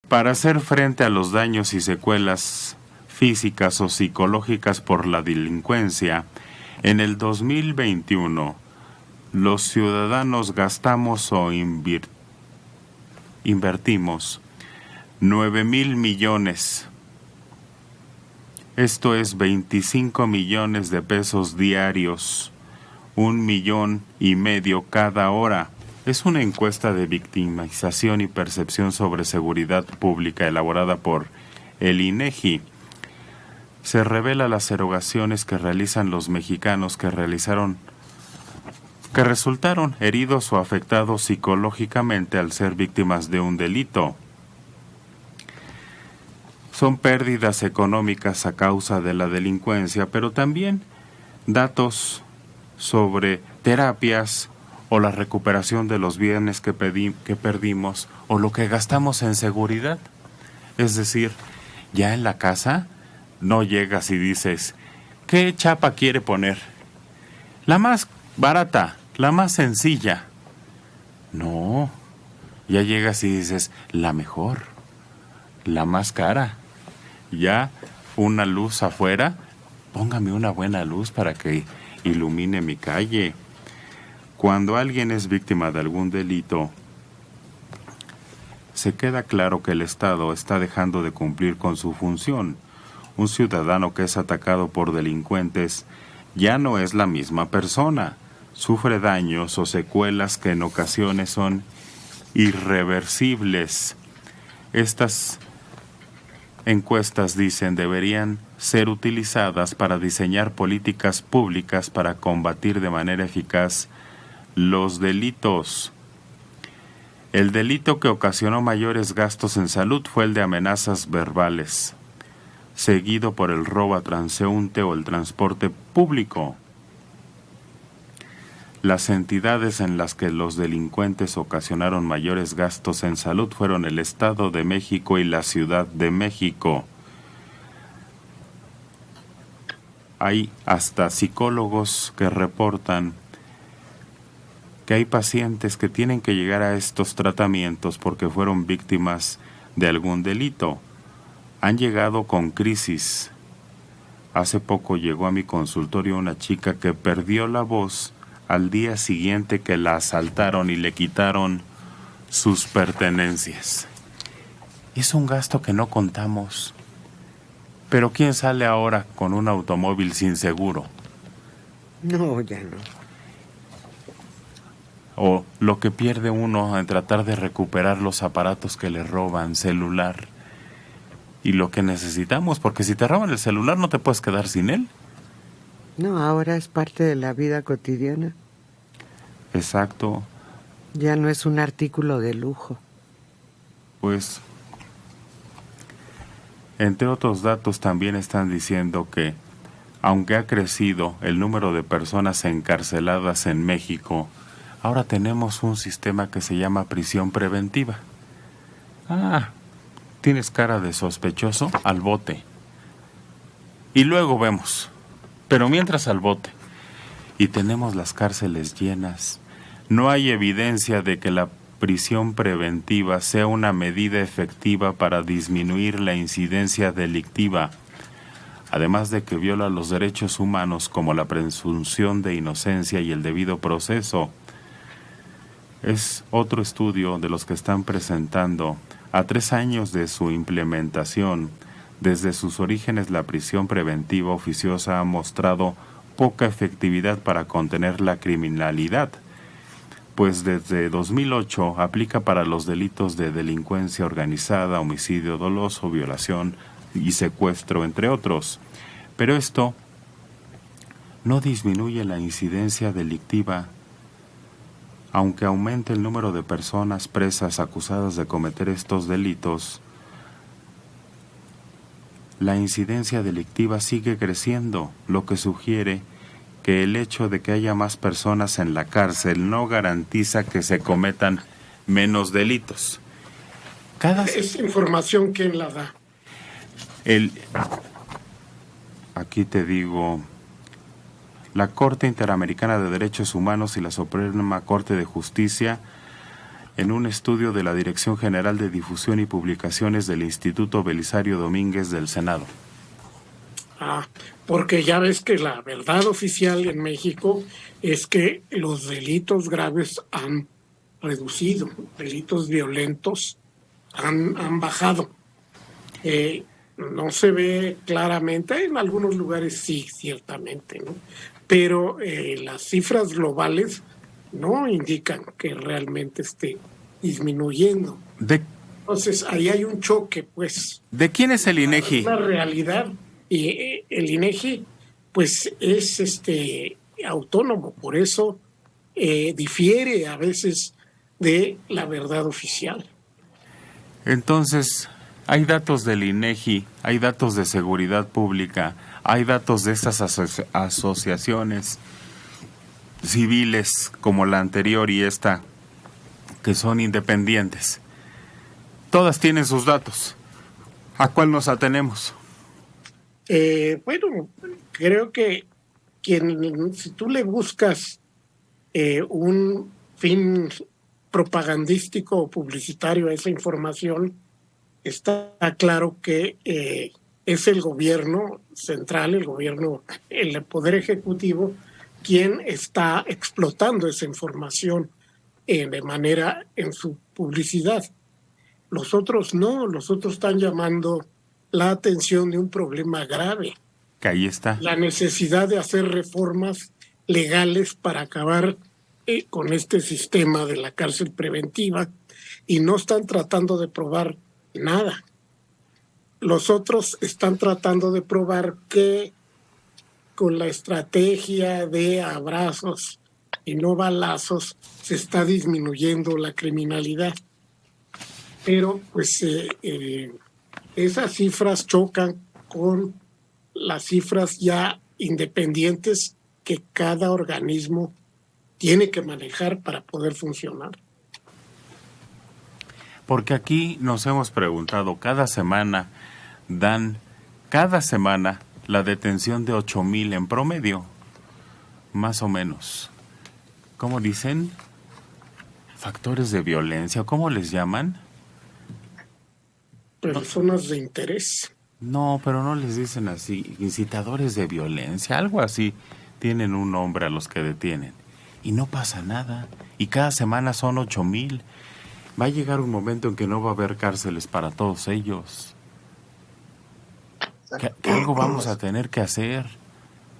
Para hacer frente a los daños y secuelas físicas o psicológicas por la delincuencia, en el 2021 los ciudadanos gastamos o invertimos 9,000 millones. Esto es 25 millones de pesos diarios, 1,5 millones cada hora. Es una encuesta de victimización y percepción sobre seguridad pública elaborada por el INEGI. Se revela las erogaciones que realizan los mexicanos que resultaron heridos o afectados psicológicamente al ser víctimas de un delito. Son pérdidas económicas a causa de la delincuencia, pero también datos sobre terapias o la recuperación de los bienes que perdimos o lo que gastamos en seguridad. Es decir, ya en la casa no llegas y dices, ¿qué chapa quiere poner? La más barata, la más sencilla. No, ya llegas y dices, la mejor, la más cara. Ya una luz afuera, póngame una buena luz para que ilumine mi calle. Cuando alguien es víctima de algún delito, se queda claro que el Estado está dejando de cumplir con su función. Un ciudadano que es atacado por delincuentes ya no es la misma persona. Sufre daños o secuelas que en ocasiones son irreversibles. Estas encuestas dicen deberían ser utilizadas para diseñar políticas públicas para combatir de manera eficaz los delitos. El delito que ocasionó mayores gastos en salud fue el de amenazas verbales, seguido por el robo a transeúnte o el transporte público. Las entidades en las que los delincuentes ocasionaron mayores gastos en salud fueron el Estado de México y la Ciudad de México. Hay hasta psicólogos que reportan que hay pacientes que tienen que llegar a estos tratamientos porque fueron víctimas de algún delito. Han llegado con crisis. Hace poco llegó a mi consultorio una chica que perdió la voz al día siguiente que la asaltaron y le quitaron sus pertenencias. Es un gasto que no contamos. Pero ¿quién sale ahora con un automóvil sin seguro? No, ya no. O lo que pierde uno en tratar de recuperar los aparatos que le roban, celular. Y lo que necesitamos, porque si te roban el celular no te puedes quedar sin él. No, ahora es parte de la vida cotidiana. Exacto. Ya no es un artículo de lujo. Pues, entre otros datos también están diciendo que, aunque ha crecido el número de personas encarceladas en México, ahora tenemos un sistema que se llama prisión preventiva. ¿Tienes cara de sospechoso? Al bote. Y luego vemos. Pero mientras al bote. Y tenemos las cárceles llenas. No hay evidencia de que la prisión preventiva sea una medida efectiva para disminuir la incidencia delictiva, además de que viola los derechos humanos como la presunción de inocencia y el debido proceso. Es otro estudio de los que están presentando. A 3 años de su implementación, desde sus orígenes la prisión preventiva oficiosa ha mostrado poca efectividad para contener la criminalidad, pues desde 2008 aplica para los delitos de delincuencia organizada, homicidio doloso, violación y secuestro, entre otros. Pero esto no disminuye la incidencia delictiva. Aunque aumente el número de personas presas acusadas de cometer estos delitos, la incidencia delictiva sigue creciendo, lo que sugiere que el hecho de que haya más personas en la cárcel no garantiza que se cometan menos delitos. ¿Esa información quién la da? Aquí te digo, la Corte Interamericana de Derechos Humanos y la Suprema Corte de Justicia en un estudio de la Dirección General de Difusión y Publicaciones del Instituto Belisario Domínguez del Senado. Porque ya ves que la verdad oficial en México es que los delitos graves han reducido, delitos violentos han bajado. No se ve claramente, en algunos lugares sí, ciertamente, ¿no? Pero las cifras globales no indican que realmente esté disminuyendo. Entonces, ahí hay un choque, pues. ¿De quién es el INEGI? La realidad. Y el INEGI, pues, es autónomo, por eso difiere a veces de la verdad oficial. Entonces, hay datos del INEGI, hay datos de seguridad pública, hay datos de estas asociaciones civiles como la anterior y esta, que son independientes. Todas tienen sus datos. ¿A cuál nos atenemos? Bueno, creo que si tú le buscas un fin propagandístico o publicitario a esa información, está claro que es el gobierno central, el Poder Ejecutivo, quien está explotando esa información de manera en su publicidad. Los otros no, los otros están llamando la atención de un problema grave. Que ahí está. La necesidad de hacer reformas legales para acabar con este sistema de la cárcel preventiva, y no están tratando de probar nada. Los otros están tratando de probar que con la estrategia de abrazos y no balazos se está disminuyendo la criminalidad. Pero pues esas cifras chocan con las cifras ya independientes que cada organismo tiene que manejar para poder funcionar. Porque aquí nos hemos preguntado, cada semana la detención de 8,000 en promedio, más o menos. ¿Cómo dicen? Factores de violencia, ¿cómo les llaman? Personas de interés. No, pero no les dicen así, incitadores de violencia, algo así. Tienen un nombre a los que detienen. Y no pasa nada. Y cada semana son 8,000. Va a llegar un momento en que no va a haber cárceles para todos ellos. Que algo vamos a tener que hacer.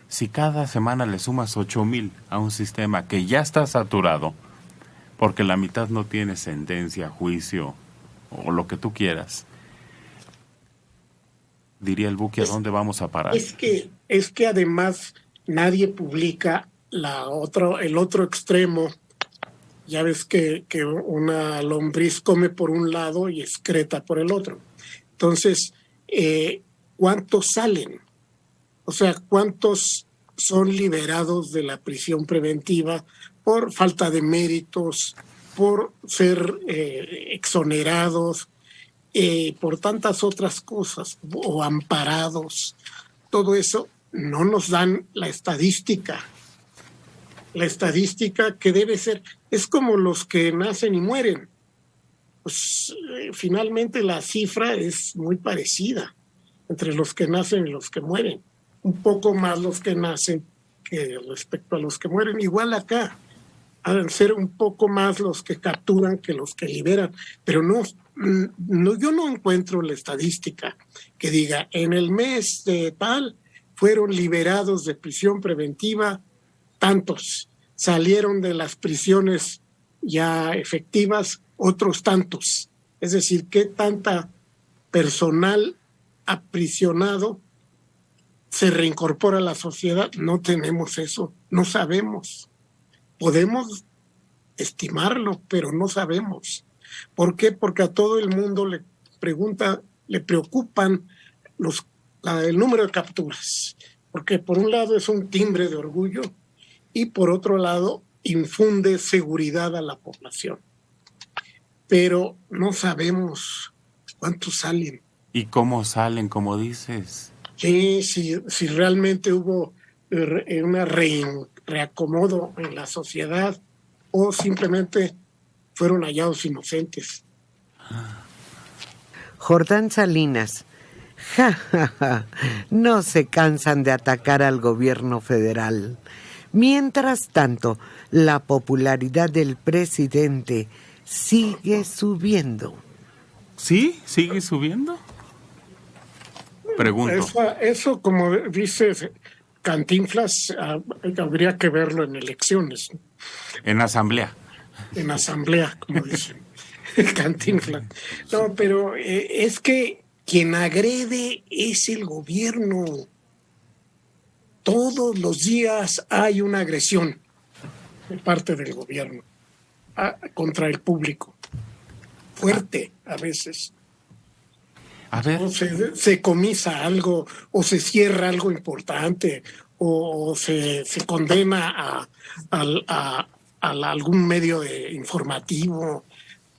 Si cada semana le sumas 8,000 a un sistema que ya está saturado, porque la mitad no tiene sentencia, juicio o lo que tú quieras, diría el Buki, ¿a dónde vamos a parar? Es que además nadie publica el otro extremo. Ya ves que una lombriz come por un lado y excreta por el otro. Entonces, ¿cuántos salen? O sea, ¿cuántos son liberados de la prisión preventiva por falta de méritos, por ser exonerados, por tantas otras cosas, o amparados? Todo eso no nos dan la estadística. La estadística que debe ser, es como los que nacen y mueren. Pues finalmente la cifra es muy parecida entre los que nacen y los que mueren. Un poco más los que nacen que respecto a los que mueren. Igual acá, han ser un poco más los que capturan que los que liberan. Pero no, yo no encuentro la estadística que diga, en el mes de tal fueron liberados de prisión preventiva tantos, salieron de las prisiones ya efectivas otros tantos. Es decir, ¿qué tanta personal aprisionado se reincorpora a la sociedad? No tenemos eso, no sabemos. Podemos estimarlo, pero no sabemos. ¿Por qué? Porque a todo el mundo le preocupan el número de capturas. Porque por un lado es un timbre de orgullo y por otro lado infunde seguridad a la población. Pero no sabemos cuántos salen. ¿Y cómo salen, como dices? Sí, si realmente hubo un reacomodo en la sociedad o simplemente fueron hallados inocentes. Jordán Salinas. Ja, ja, ja. No se cansan de atacar al gobierno federal. Mientras tanto, la popularidad del presidente sigue subiendo. ¿Sí? ¿Sigue subiendo? Pregunto. Eso, como dice Cantinflas, habría que verlo en elecciones. En asamblea. En asamblea, como dicen Cantinflas. No, pero es que quien agrede es el gobierno. Todos los días hay una agresión de parte del gobierno contra el público. Fuerte a veces. A ver. O se comisa algo, o se cierra algo importante, o se condena a algún medio informativo.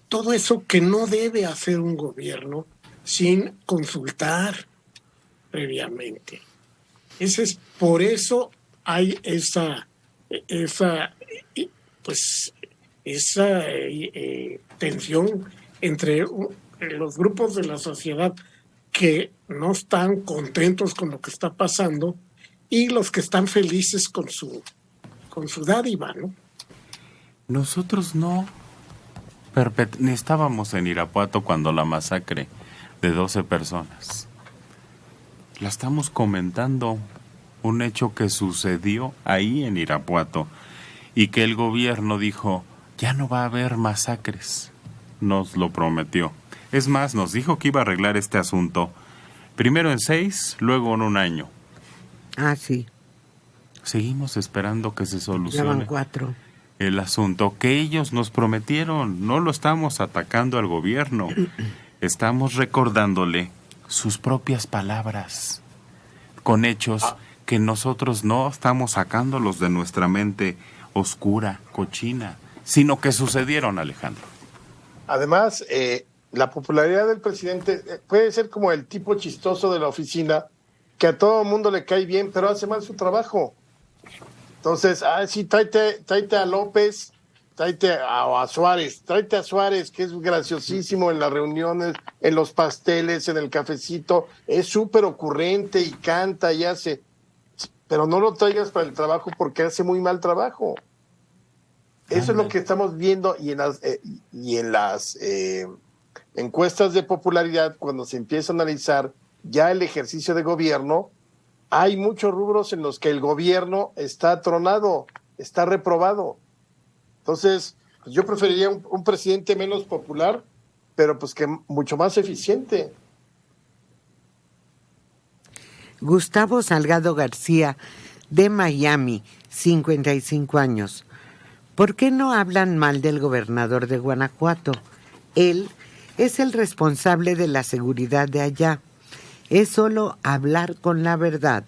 Todo eso que no debe hacer un gobierno sin consultar previamente. Por eso hay esa tensión entre los grupos de la sociedad que no están contentos con lo que está pasando y los que están felices con su dádiva, ¿no? Nosotros no ni estábamos en Irapuato cuando la masacre de 12 personas. La estamos comentando, un hecho que sucedió ahí en Irapuato y que el gobierno dijo, ya no va a haber masacres. Nos lo prometió. Es más, nos dijo que iba a arreglar este asunto primero en 6, luego en 1 año. Ah, sí. Seguimos esperando que se solucione. Ya van 4. El asunto que ellos nos prometieron. No lo estamos atacando al gobierno. Estamos recordándole sus propias palabras con hechos que nosotros no estamos sacándolos de nuestra mente oscura, cochina, sino que sucedieron, Alejandro. Además, la popularidad del presidente puede ser como el tipo chistoso de la oficina que a todo el mundo le cae bien, pero hace mal su trabajo. Entonces, sí, tráete a López, tráete a Suárez, que es graciosísimo en las reuniones, en los pasteles, en el cafecito, es súper ocurrente y canta y hace, pero no lo traigas para el trabajo porque hace muy mal trabajo. Eso es lo que estamos viendo y en las encuestas de popularidad, cuando se empieza a analizar ya el ejercicio de gobierno, hay muchos rubros en los que el gobierno está tronado, está reprobado. Entonces, pues yo preferiría un presidente menos popular, pero pues que mucho más eficiente. Gustavo Salgado García, de Miami, 55 años. ¿Por qué no hablan mal del gobernador de Guanajuato? Él es el responsable de la seguridad de allá. Es solo hablar con la verdad.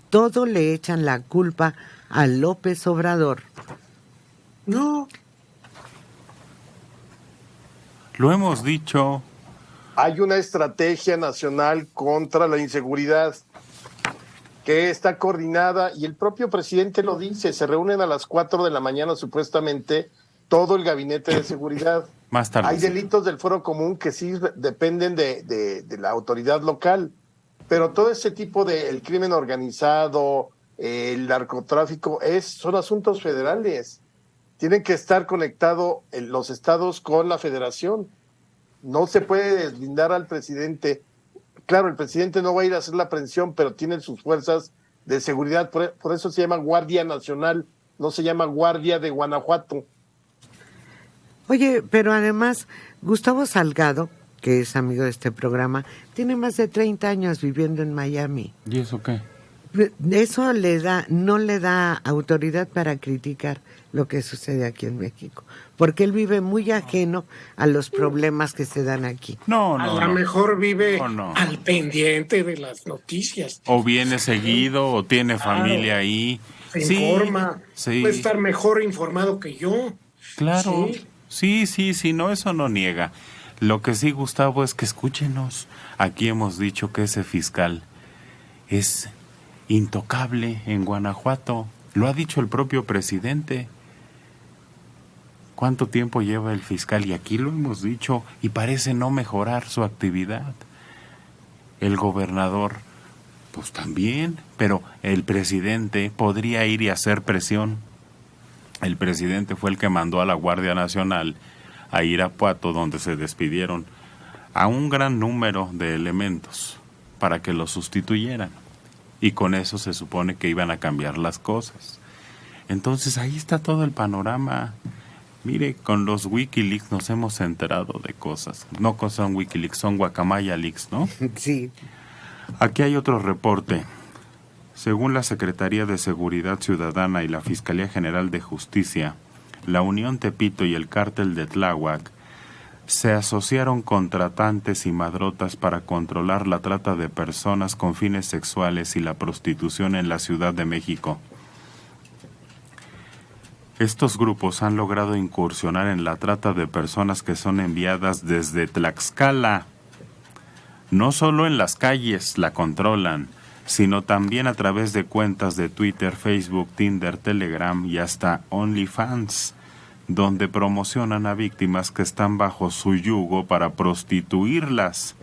Todo le echan la culpa a López Obrador. No. Lo hemos dicho. Hay una estrategia nacional contra la inseguridad que está coordinada y el propio presidente lo dice, se reúnen a las 4 de la mañana supuestamente todo el gabinete de seguridad. Más tarde. Hay delitos del fuero común que sí dependen de la autoridad local, pero todo ese tipo de el crimen organizado, el narcotráfico, son asuntos federales. Tienen que estar conectados los estados con la federación. No se puede deslindar al presidente. Claro, el presidente no va a ir a hacer la aprehensión, pero tiene sus fuerzas de seguridad. Por eso se llama Guardia Nacional, no se llama Guardia de Guanajuato. Oye, pero además, Gustavo Salgado, que es amigo de este programa, tiene más de 30 años viviendo en Miami. ¿Y eso qué? Eso no le da autoridad para criticar lo que sucede aquí en México, porque él vive muy ajeno a los problemas que se dan aquí. A lo mejor vive al pendiente de las noticias. O viene seguido, o tiene familia ahí. Se informa, puede estar mejor informado que yo. Claro, sí, no, eso no niega. Lo que sí, Gustavo, es que escúchenos. Aquí hemos dicho que ese fiscal es intocable en Guanajuato. Lo ha dicho el propio presidente. ¿Cuánto tiempo lleva el fiscal? Y aquí lo hemos dicho, y parece no mejorar su actividad. El gobernador, pues también, pero el presidente podría ir y hacer presión. El presidente fue el que mandó a la Guardia Nacional a Irapuato, donde se despidieron a un gran número de elementos para que lo sustituyeran. Y con eso se supone que iban a cambiar las cosas. Entonces ahí está todo el panorama. Mire, con los Wikileaks nos hemos enterado de cosas. No son Wikileaks, son Guacamaya Leaks, ¿no? Sí. Aquí hay otro reporte. Según la Secretaría de Seguridad Ciudadana y la Fiscalía General de Justicia, la Unión Tepito y el Cártel de Tláhuac se asociaron con tratantes y madrotas para controlar la trata de personas con fines sexuales y la prostitución en la Ciudad de México. Estos grupos han logrado incursionar en la trata de personas que son enviadas desde Tlaxcala. No solo en las calles la controlan, sino también a través de cuentas de Twitter, Facebook, Tinder, Telegram y hasta OnlyFans, donde promocionan a víctimas que están bajo su yugo para prostituirlas.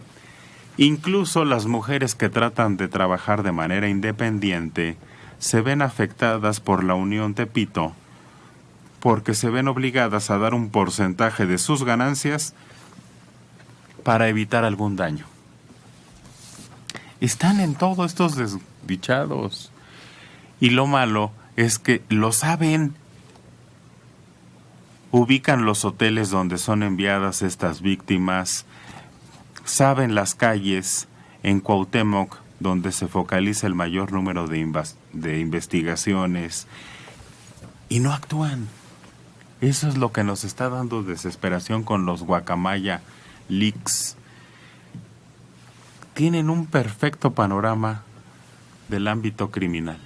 Incluso las mujeres que tratan de trabajar de manera independiente se ven afectadas por la Unión Tepito, porque se ven obligadas a dar un porcentaje de sus ganancias para evitar algún daño. Están en todo estos desdichados. Y lo malo es que lo saben. Ubican los hoteles donde son enviadas estas víctimas. Saben las calles en Cuauhtémoc donde se focaliza el mayor número de investigaciones. Y no actúan. Eso es lo que nos está dando desesperación con los Guacamaya Leaks. Tienen un perfecto panorama del ámbito criminal.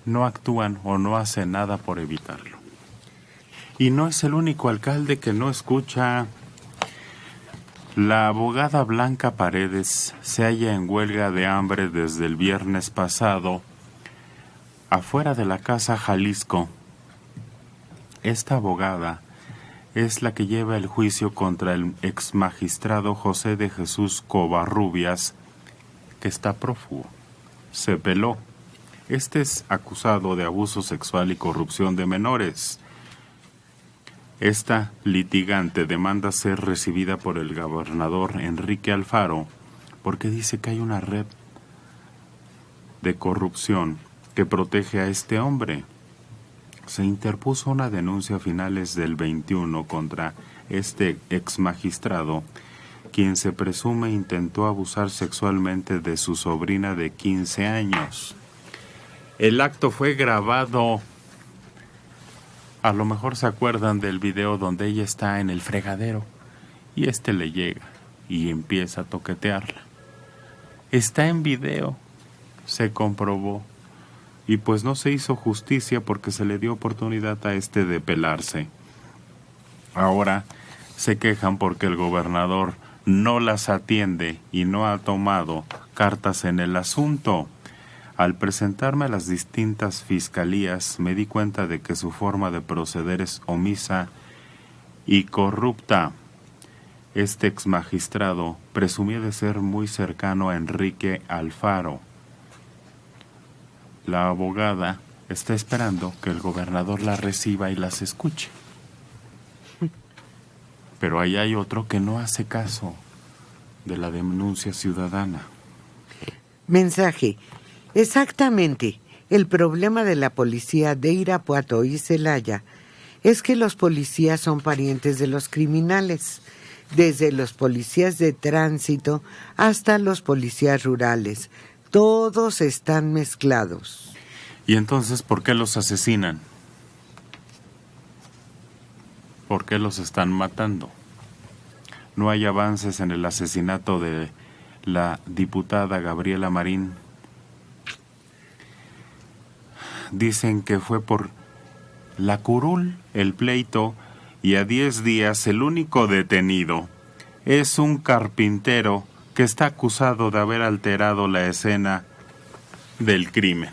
No actúan o no hacen nada por evitarlo. Y no es el único alcalde que no escucha. La abogada Blanca Paredes se halla en huelga de hambre desde el viernes pasado, afuera de la Casa Jalisco. Esta abogada es la que lleva el juicio contra el exmagistrado José de Jesús Covarrubias, que está prófugo. Se peló. Este es acusado de abuso sexual y corrupción de menores. Esta litigante demanda ser recibida por el gobernador Enrique Alfaro porque dice que hay una red de corrupción que protege a este hombre. Se interpuso una denuncia a finales del 21 contra este exmagistrado, quien se presume intentó abusar sexualmente de su sobrina de 15 años. El acto fue grabado. A lo mejor se acuerdan del video donde ella está en el fregadero y le llega y empieza a toquetearla. Está en video, se comprobó. Y pues no se hizo justicia porque se le dio oportunidad a de pelarse. Ahora se quejan porque el gobernador no las atiende y no ha tomado cartas en el asunto. Al presentarme a las distintas fiscalías me di cuenta de que su forma de proceder es omisa y corrupta. Este exmagistrado presumía de ser muy cercano a Enrique Alfaro. La abogada está esperando que el gobernador la reciba y las escuche. Pero ahí hay otro que no hace caso de la denuncia ciudadana. Mensaje. Exactamente. El problema de la policía de Irapuato y Celaya es que los policías son parientes de los criminales, desde los policías de tránsito hasta los policías rurales. Todos están mezclados. ¿Y entonces por qué los asesinan? ¿Por qué los están matando? No hay avances en el asesinato de la diputada Gabriela Marín. Dicen que fue por la curul, el pleito, y a 10 días el único detenido es un carpintero que está acusado de haber alterado la escena del crimen.